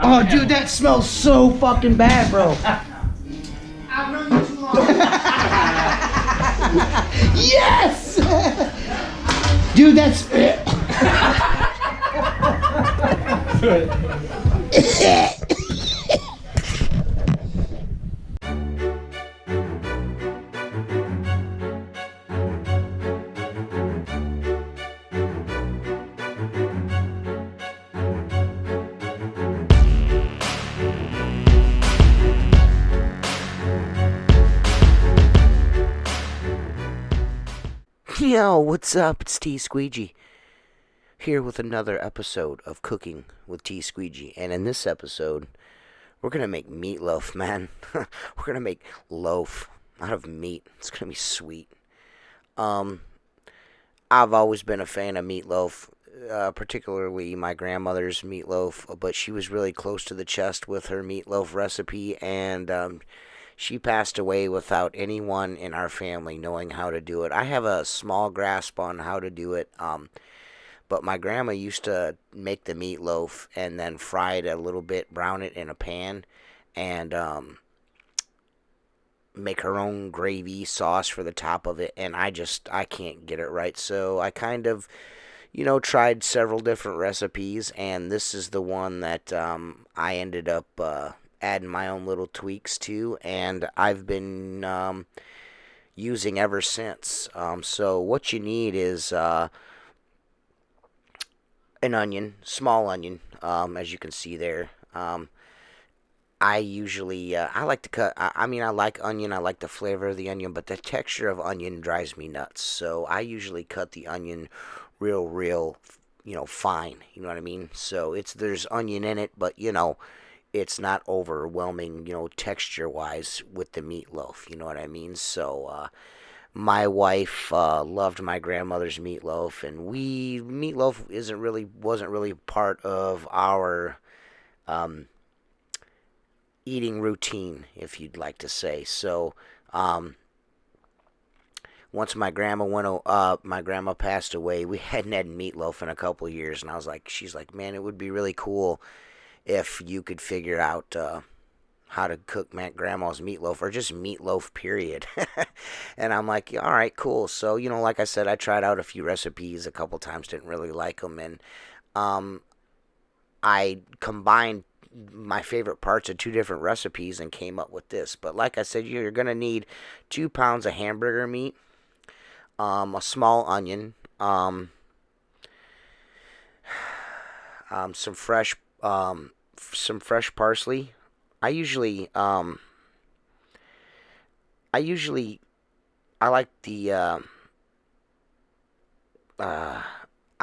Oh, dude, that smells so fucking bad, bro. I've known you too long. Yes! Dude, that's... Yo, what's up? It's Squeegee here with another episode of Cooking with Squeegee. And in this episode, we're going to make meatloaf, man. We're going to make loaf out of meat. It's going to be sweet. I've always been a fan of meatloaf, particularly my grandmother's meatloaf, but she was really close to the chest with her meatloaf recipe, and she passed away without anyone in our family knowing how to do it. I have a small grasp on how to do it, but my grandma used to make the meatloaf and then fry it a little bit, brown it in a pan, and make her own gravy sauce for the top of it, and I can't get it right. So I kind of, tried several different recipes, and this is the one that I ended up adding my own little tweaks to, and I've been using ever since. So what you need is an onion, small onion, as you can see there. I usually, I like to cut, I like onion, I like the flavor of the onion, but the texture of onion drives me nuts. So I usually cut the onion real, fine, you know what I mean? So there's onion in it, but, it's not overwhelming, texture-wise with the meatloaf, you know what I mean? So, my wife loved my grandmother's meatloaf, and meatloaf wasn't really part of our eating routine, if you'd like to say. So, once my grandma passed away, we hadn't had meatloaf in a couple of years, and she's like, man, it would be really cool if you could figure out how to cook grandma's meatloaf, or just meatloaf, period. And I'm like, all right, cool. So, like I said, I tried out a few recipes a couple times, didn't really like them, and I combined my favorite parts of two different recipes and came up with this. But like I said, you're going to need 2 pounds of hamburger meat, a small onion, some fresh parsley. I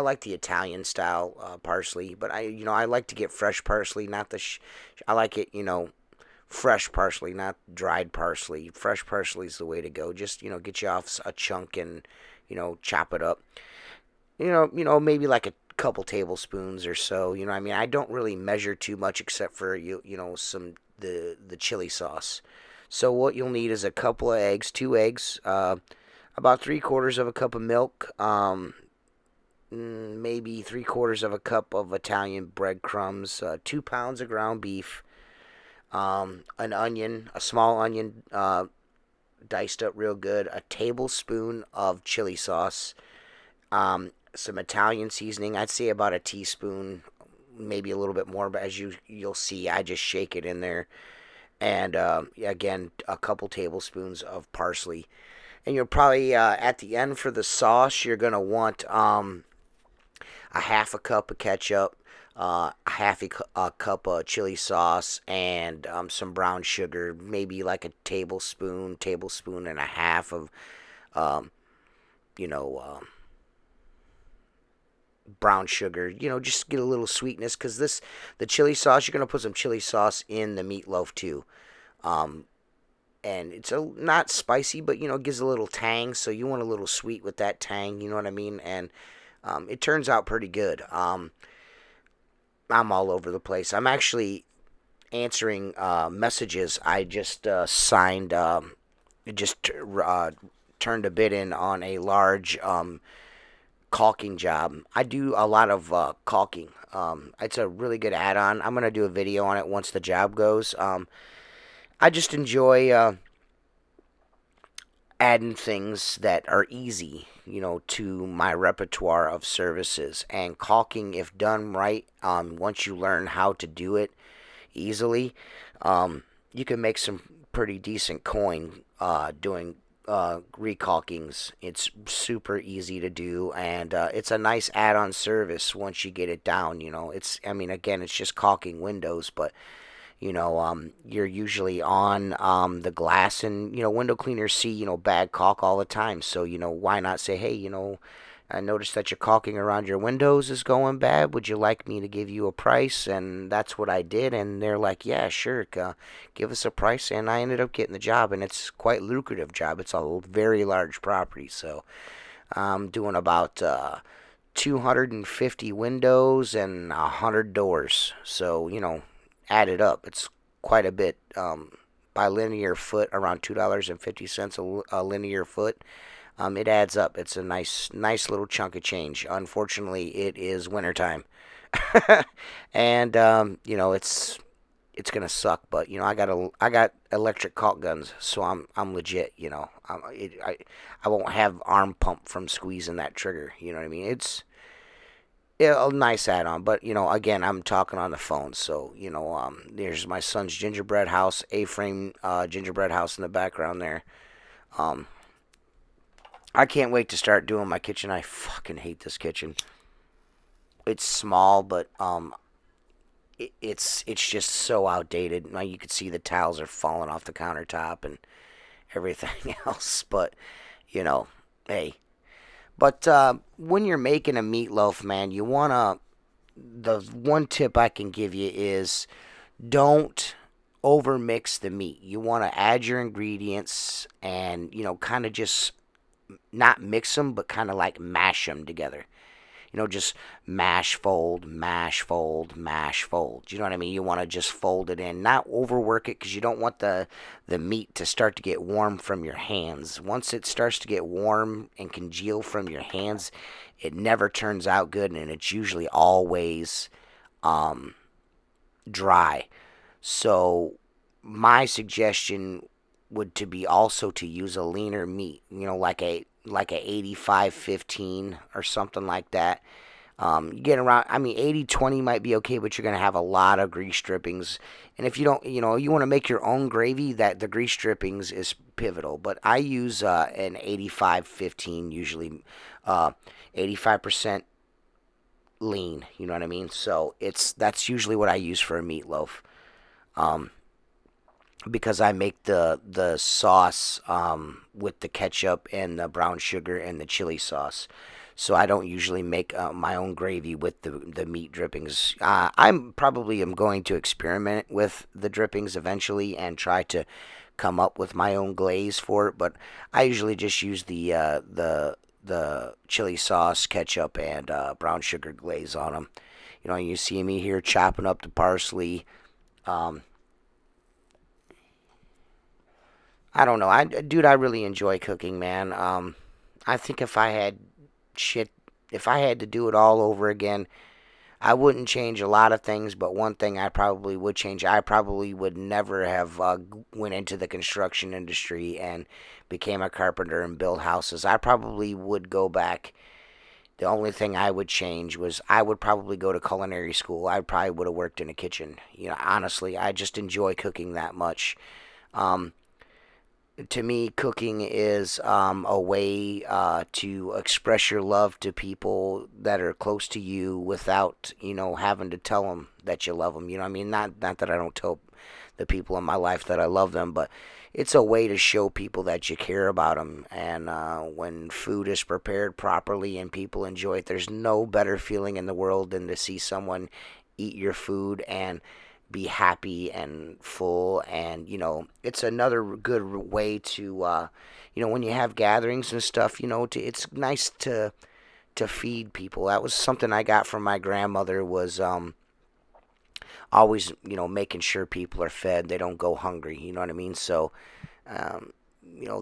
like the Italian style parsley, but I like to get fresh parsley, not I like it, fresh parsley, not dried parsley. Fresh parsley is the way to go. Just, get you off a chunk and, chop it up. Maybe like a couple tablespoons or so. I don't really measure too much except for the chili sauce. So what you'll need is a couple of eggs, 2 eggs, about 3/4 of a cup of milk, maybe 3/4 of a cup of Italian breadcrumbs, 2 pounds of ground beef, an onion, a small onion, diced up real good, a tablespoon of chili sauce, some Italian seasoning. I'd say about a teaspoon, maybe a little bit more, but as you'll see, I just shake it in there. And again, a couple tablespoons of parsley. And you're probably at the end for the sauce, you're gonna want a half a cup of ketchup, a cup of chili sauce, and some brown sugar, maybe like a tablespoon and a half of brown sugar, just get a little sweetness, because the chili sauce, you're going to put some chili sauce in the meatloaf too, and it's not spicy, but it gives a little tang, so you want a little sweet with that tang, you know what I mean? And it turns out pretty good. I'm all over the place. I'm actually answering messages. I just turned a bid in on a large caulking job. I do a lot of caulking. It's a really good add-on. I'm gonna do a video on it once the job goes. I just enjoy adding things that are easy, to my repertoire of services. And caulking, if done right, once you learn how to do it easily, you can make some pretty decent coin doing recalkings. It's super easy to do, and it's a nice add-on service once you get it down. I mean, again, it's just caulking windows, but you're usually on the glass, and window cleaners see bad caulk all the time. So why not say, hey, I noticed that your caulking around your windows is going bad. Would you like me to give you a price? And that's what I did. And they're like, yeah, sure, give us a price. And I ended up getting the job, and it's quite a lucrative job. It's a very large property, so I'm doing about 250 windows and 100 doors. So add it up, it's quite a bit. By linear foot, around $2.50 a linear foot. It adds up. It's a nice little chunk of change. Unfortunately, it is wintertime, and it's gonna suck. But I got electric caulk guns, so I'm legit. I won't have arm pump from squeezing that trigger. You know what I mean? It's a nice add-on, but again, I'm talking on the phone, so there's my son's gingerbread house, A-frame gingerbread house in the background there. Um, I can't wait to start doing my kitchen. I fucking hate this kitchen. It's small, but it's just so outdated. Now you can see the tiles are falling off the countertop and everything else. But hey. But when you're making a meatloaf, man, you wanna. The one tip I can give you is don't overmix the meat. You want to add your ingredients and kind of just not mix them, but kind of like mash them together. Just mash, fold, mash, fold, mash, fold. You know what I mean? You want to just fold it in, not overwork it, because you don't want the meat to start to get warm from your hands. Once it starts to get warm and congeal from your hands, it never turns out good, and it's usually always dry. So my suggestion would to be also to use a leaner meat, like a 85-15 or something like that. You get around, I mean, 80-20 might be okay, but you're going to have a lot of grease drippings. And if you don't, you want to make your own gravy, that the grease drippings is pivotal. But I use an 85-15, usually 85% lean, you know what I mean? So that's usually what I use for a meatloaf. Um, because I make the sauce with the ketchup and the brown sugar and the chili sauce. So I don't usually make my own gravy with the meat drippings. I'm probably am going to experiment with the drippings eventually and try to come up with my own glaze for it. But I usually just use the chili sauce, ketchup, and brown sugar glaze on them. You see me here chopping up the parsley. Um, I don't know. Dude, I really enjoy cooking, man. I think shit, if I had to do it all over again, I wouldn't change a lot of things, but one thing I probably would change, I probably would never have went into the construction industry and became a carpenter and built houses. I probably would go back. The only thing I would change was I would probably go to culinary school. I probably would have worked in a kitchen. Honestly, I just enjoy cooking that much. Um, to me, cooking is a way to express your love to people that are close to you without, having to tell them that you love them. I mean? Not that I don't tell the people in my life that I love them, but it's a way to show people that you care about them. And when food is prepared properly and people enjoy it, there's no better feeling in the world than to see someone eat your food and be happy and full. And it's another good way to when you have gatherings and stuff, it's nice to feed people. That was something I got from my grandmother, was always making sure people are fed, they don't go hungry, you know what I mean? So um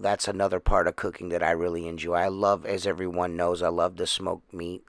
that's another part of cooking that I really enjoy. I love, as everyone knows, I love to smoke meat.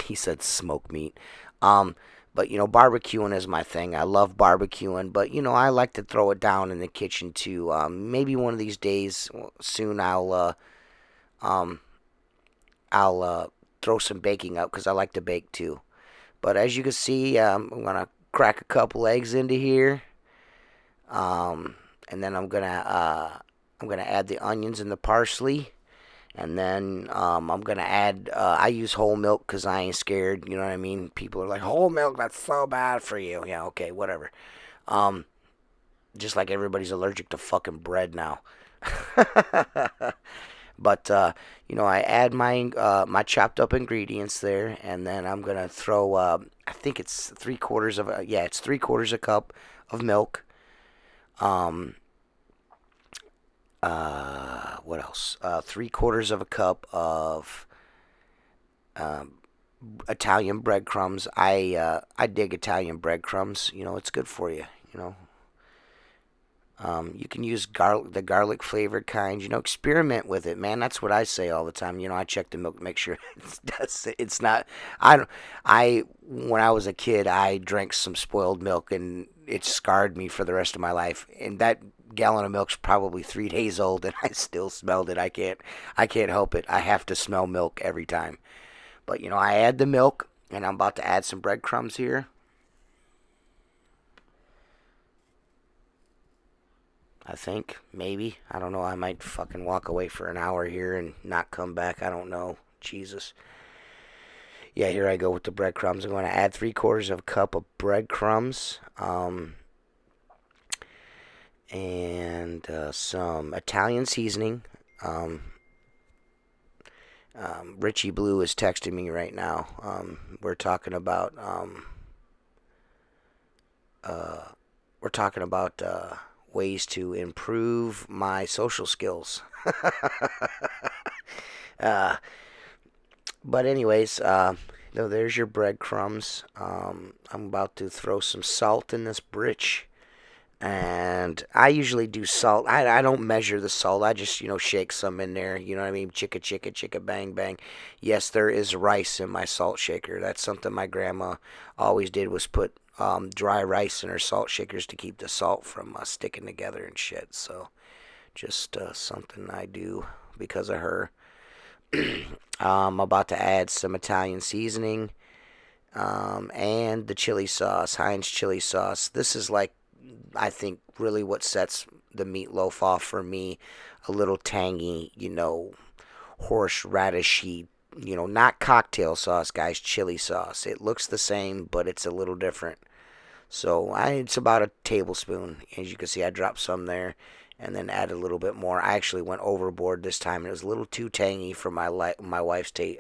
He said smoke meat. Um, but barbecuing is my thing. I love barbecuing, but I like to throw it down in the kitchen too. Maybe one of these days, soon, um, I'll throw some baking up because I like to bake too. But as you can see, I'm gonna crack a couple eggs into here. And then I'm gonna add the onions and the parsley, and then I'm gonna add. I use whole milk because I ain't scared. You know what I mean? People are like, whole milk, that's so bad for you. Yeah, okay, whatever. Um, just like everybody's allergic to fucking bread now. But I add my chopped up ingredients there, and then I'm gonna throw. I think it's 3/4 of a, yeah, it's 3/4 a cup of milk. Um, what else? 3/4 of a cup of um, Italian breadcrumbs. I dig Italian breadcrumbs. It's good for you. You know, you can use the garlic flavored kind. Experiment with it, man. That's what I say all the time. I check the milk to make sure it's not. I don't. When I was a kid, I drank some spoiled milk, and it scarred me for the rest of my life. And that gallon of milk's probably 3 days old, and I still smelled it. I can't help it. I have to smell milk every time. But I add the milk, and I'm about to add some breadcrumbs here. I think, maybe. I don't know. I might fucking walk away for an hour here and not come back. I don't know. Jesus. Yeah, here I go with the breadcrumbs. I'm going to add 3/4 of a cup of breadcrumbs. And some Italian seasoning. Richie Blue is texting me right now. Uh, we're talking about ways to improve my social skills. uh, but anyways, there's your breadcrumbs. I'm about to throw some salt in this britch. And I usually do salt. I don't measure the salt. I just, shake some in there. You know what I mean? Chicka, chicka, chicka, bang, bang. Yes, there is rice in my salt shaker. That's something my grandma always did, was put dry rice in her salt shakers to keep the salt from sticking together and shit. So just something I do because of her. I'm about to add some Italian seasoning and the chili sauce, Heinz chili sauce. This is like, I think, really what sets the meatloaf off for me. A little tangy, horseradishy, not cocktail sauce, guys, chili sauce. It looks the same, but it's a little different. So it's about a tablespoon. As you can see, I dropped some there and then added a little bit more. I actually went overboard this time. It was a little too tangy for my wife's taste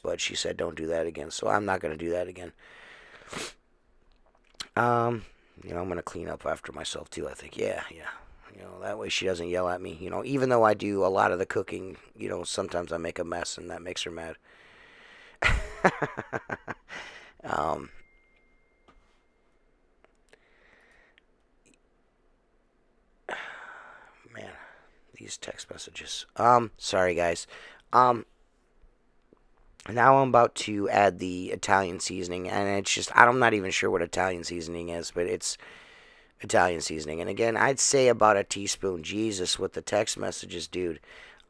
buds. She said, "Don't do that again." So I'm not gonna do that again. I'm gonna clean up after myself too. I think, yeah, yeah. That way she doesn't yell at me. Even though I do a lot of the cooking, sometimes I make a mess and that makes her mad. um, man, these text messages. Sorry guys. Um, Now I'm about to add the Italian seasoning, and it's just, I'm not even sure what Italian seasoning is, but it's Italian seasoning. And again, I'd say about a teaspoon. Jesus, with the text messages, dude.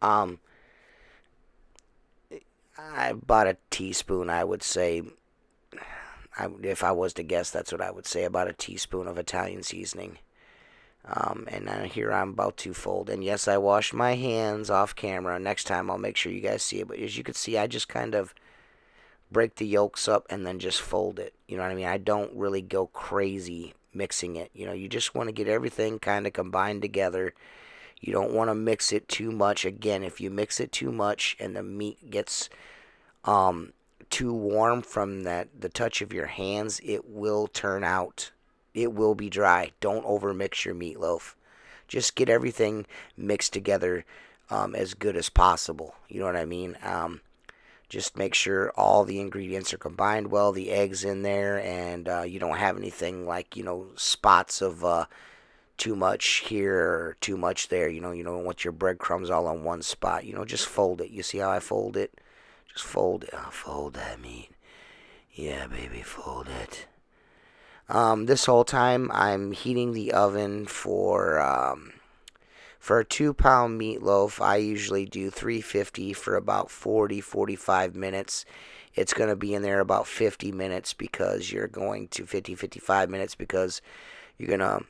Um, about a teaspoon, I would say. If I was to guess, that's what I would say. About a teaspoon of Italian seasoning. And here I'm about to fold. And yes, I washed my hands off camera. Next time I'll make sure you guys see it. But as you can see, I just kind of break the yolks up and then just fold it. You know what I mean? I don't really go crazy mixing it. You just want to get everything kind of combined together. You don't want to mix it too much. Again, if you mix it too much and the meat gets too warm from the touch of your hands, it will turn out. It will be dry. Don't overmix your meatloaf. Just get everything mixed together as good as possible. You know what I mean? Just make sure all the ingredients are combined well, the eggs in there, and you don't have anything like, spots of too much here or too much there. You don't want your breadcrumbs all on one spot. Just fold it. You see how I fold it? Just fold it. Oh, fold that meat. Yeah, baby, fold it. This whole time I'm heating the oven for a 2 pound meatloaf. I usually do 350 for about 40-45 minutes. It's going to be in there about 50 minutes because you're going to 50-55 minutes because you're going to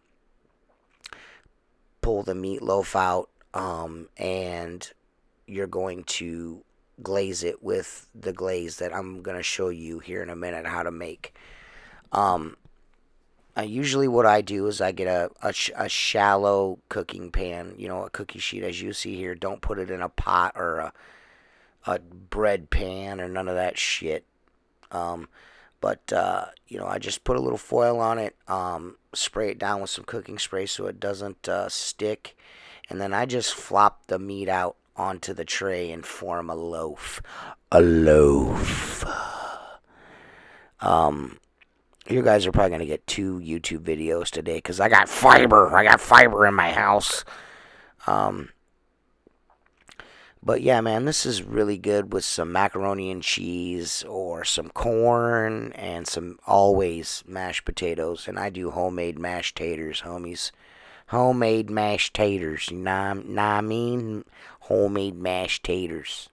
pull the meatloaf out, and you're going to glaze it with the glaze that I'm going to show you here in a minute how to make. Usually what I do is I get a shallow cooking pan, a cookie sheet as you see here. Don't put it in a pot or a bread pan or none of that shit. But I just put a little foil on it, spray it down with some cooking spray so it doesn't stick, and then I just flop the meat out onto the tray and form a loaf. A loaf. You guys are probably going to get 2 YouTube videos today because I got fiber. I got fiber in my house. But yeah, man, this is really good with some macaroni and cheese or some corn and some always mashed potatoes. And I do homemade mashed taters, homies. Homemade mashed taters. You know what I mean? Homemade mashed taters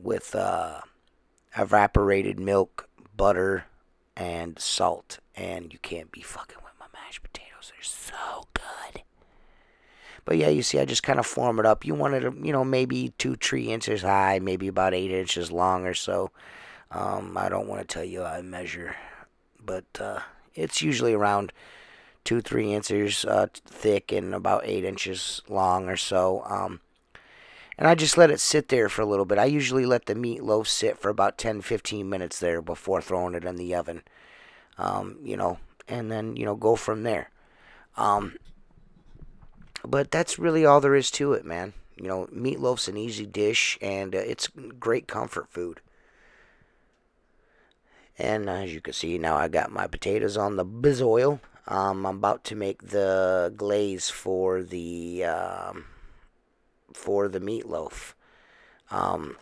with evaporated milk, butter, and salt. And you can't be fucking with my mashed potatoes. They're so good. But yeah, you see, I just kind of form it up. You want it to, maybe 2-3 inches high, maybe about 8 inches long or so. I don't want to tell you how I measure, but it's usually around 2-3 inches thick and about 8 inches long or so. And I just let it sit there for a little bit. I usually let the meatloaf sit for about 10-15 minutes there before throwing it in the oven. And then, go from there. But that's really all there is to it, man. Meatloaf's an easy dish, and it's great comfort food. And as you can see, now I got my potatoes on the biz oil. I'm about to make the glaze for the meatloaf. I'm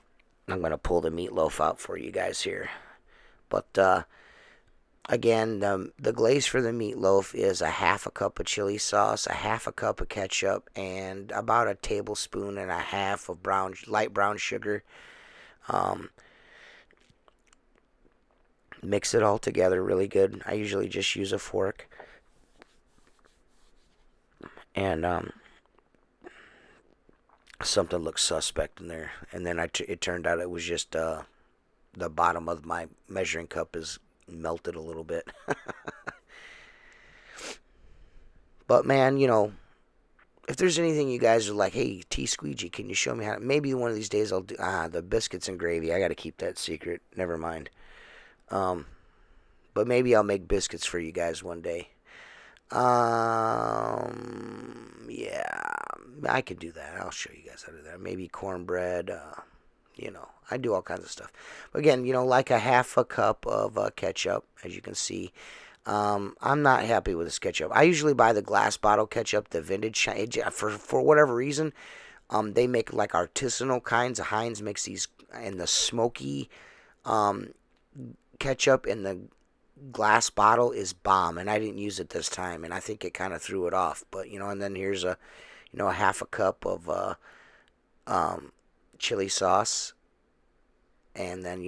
going to pull the meatloaf out for you guys here. But again, the glaze for the meatloaf is a half a cup of chili sauce, a half a cup of ketchup, and about a tablespoon and a half of light brown sugar. Mix it all together really good. I usually just use a fork. And something looked suspect in there. And then it turned out it was just the bottom of my measuring cup is melted a little bit. But man, if there's anything you guys are like, hey, Squeegee, can you show me how to, maybe one of these days I'll do the biscuits and gravy. I got to keep that secret. Never mind. But maybe I'll make biscuits for you guys one day. Yeah, I could do that. I'll show you guys how to do that. Maybe cornbread. I do all kinds of stuff. But again, like a half a cup of ketchup, as you can see. I'm not happy with this ketchup. I usually buy the glass bottle ketchup, the vintage. For whatever reason, they make like artisanal kinds. Heinz makes these, and the smoky ketchup in the glass bottle is bomb, and I didn't use it this time, and I think it kind of threw it off. But and then here's a half a cup of chili sauce, and then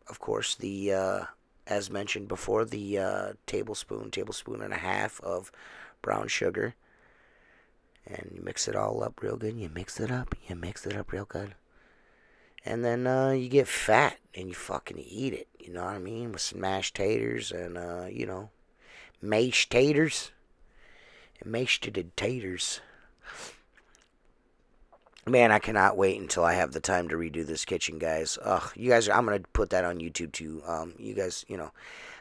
of course the as mentioned before, the tablespoon and a half of brown sugar, and you mix it all up real good. You mix it up real good. And then you get fat and you fucking eat it. You know what I mean? With some mashed taters and, mashed taters. And mashed taters. Man, I cannot wait until I have the time to redo this kitchen, guys. You guys, I'm going to put that on YouTube too. You guys,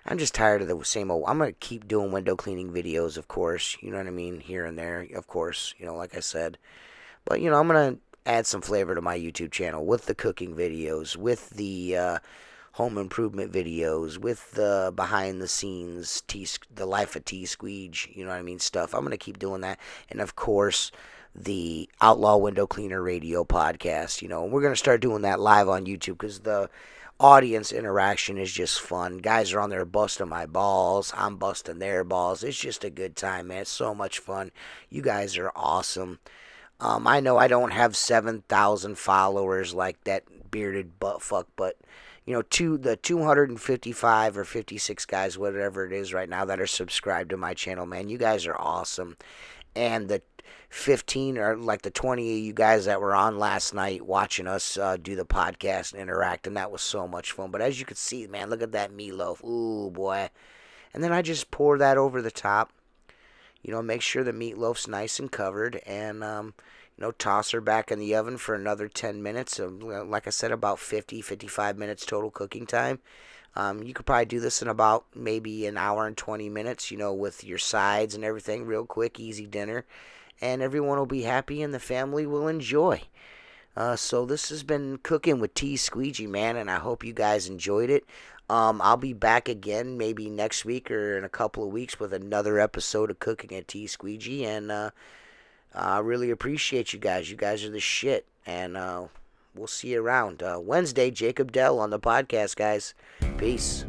I'm just tired of the same old. I'm going to keep doing window cleaning videos, of course. You know what I mean? Here and there, of course, like I said. But, I'm going to add some flavor to my YouTube channel with the cooking videos, with the home improvement videos, with the behind the scenes, the life of Squeegee, you know what I mean, stuff. I'm going to keep doing that. And of course, the Outlaw Window Cleaner Radio podcast. We're going to start doing that live on YouTube because the audience interaction is just fun. Guys are on there busting my balls. I'm busting their balls. It's just a good time, man. It's so much fun. You guys are awesome. I know I don't have 7,000 followers like that bearded butt fuck, but the 255 or 56 guys, whatever it is right now, that are subscribed to my channel, man, you guys are awesome. And the 15 or like the 20 of you guys that were on last night watching us do the podcast and interact, and that was so much fun. But as you can see, man, look at that meatloaf. Ooh, boy. And then I just pour that over the top. Make sure the meatloaf's nice and covered, and toss her back in the oven for another 10 minutes. Like I said, about 55 minutes total cooking time. You could probably do this in about maybe an hour and 20 minutes, with your sides and everything, real quick, easy dinner. And everyone will be happy and the family will enjoy. So this has been Cooking with Squeegee, man, and I hope you guys enjoyed it. I'll be back again maybe next week or in a couple of weeks with another episode of Cooking at Squeegee, and I really appreciate you guys. You guys are the shit, and we'll see you around. Wednesday, Jacob Dell on the podcast, guys. Peace.